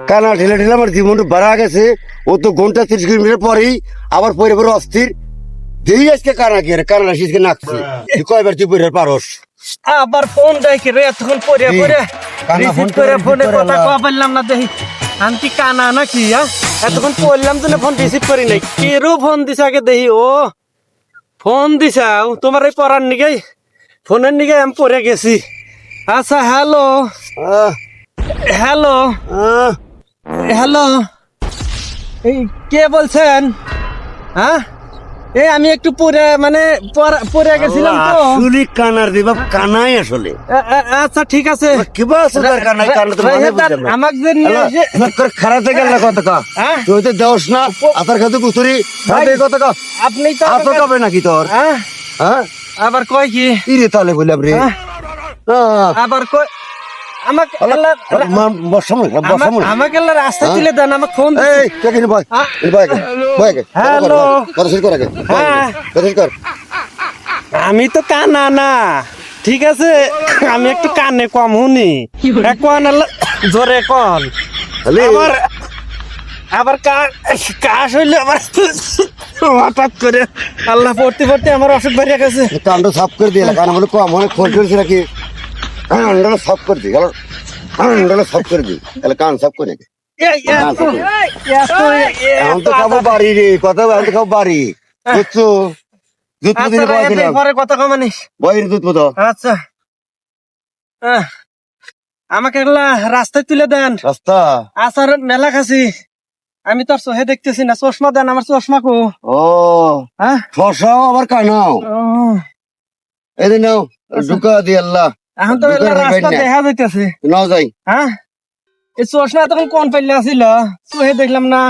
কানা ঠেলে ঠেলে আমার জীবনটা বাড়া গেছে। ও তো ঘন্টা 30 কিলোমিটার পরেই আবার পরে পরে অস্থির। দেই আজকে কানা কি রে, কানা শিসকে নাকছি। তুই কয়বার তুই পরে পারস? আবার ফোন দেয় কি রে এতক্ষণ পরে পরে কানা ফোন রিসিভ করে ফোনে করে কথা আল্লাহ। কওয়া পারলাম না দেখি আন্টি কানা নাকি এতক্ষণ পড়লাম তো ফোন রিসিভ করি নাই কেরো ফোন দিছে আগে দেখি ও ফোন দিছাও তোমার এই পড়ার নিগে ফোনের নিগে আমি পড়ে গেছি আচ্ছা হ্যালো আহ, হ্যালো আহ, হ্যালো এই কে বলছেন হ্যাঁ এই আমি একটু পরে মানে পরে গেছিলাম তো আসলে কানার দিবা কানাই আসলে। আচ্ছা ঠিক আছে কিবা আছে তার কানাই, কানা তো মানে বুঝলাম না। আমাকে যে নিয়ে আল্লাহ, এসে- না তোর খারাপ থেকে আল্লাহ কথা কা। হ্যাঁ? তুই তো দেওস না আতার খাতে কুতুরি খাতে কথা কা। আপনি তো আতো আমাকে- কাবে নাকি তোর? হ্যাঁ? হ্যাঁ? আবার কয় কি ইরে তাহলে বললাম রে। হ্যাঁ? আহ, আবার কয় আমাকে আল্লাহ, বসামনে, বসামনে। আমাকে আল্লাহ রাস্তা হ্যাঁ? তুলে দেন আমাকে ফোন দিছে। এই, তুই এখানে বয়। হ্যাঁ? এখানে বয় আগে, বয় আগে। হ্যালো। কথা শেষ কর আগে। হ্যাঁ। কথা শেষ কর। আমি তো কানা না ঠিক আছে আমি একটু কানে কম শুনি এখন জোরে কন তাহলে আবার আবার কাশ হইলে আবার হঠাৎ করে আল্লাহ পড়তে পড়তে আমার অসুখ বাড়িয়ে গেছে কানটা সাফ করে দিয়ে কান বলে কম অনেক খোল করেছে নাকি। কানটা সাফ করে দি, কানটা সাফ করে দি, তাহলে কান সাফ করে দে। এখন তো খাবো বাড়ি রে, কথা এখন তো খাবো বাড়ি। বুঝছো? দুধ আচ্ছা দিলে বয় দিলাম। পরে কথা কমানিস বয়ের দুধ মতো। আচ্ছা আমাকে এগুলা রাস্তায় তুলে দেন রাস্তা। আসার মেলা খাসি আমি তো আর চোখে দেখতেছি না চশমা দেন আমার চশমা কো ও হ্যাঁ শশাও আবার কানাও। ও, এদিন নাও ঢুকা দি আল্লাহ। এখন তো এগুলা ঢুকার রাস্তা ব্যাপার না। দেখা যাইতেছে নাও যাই। হ্যাঁ এই চশমা তখন কোন পাইলে আসিল চোখে দেখলাম না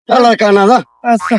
আল্লাহ কানা না। আচ্ছা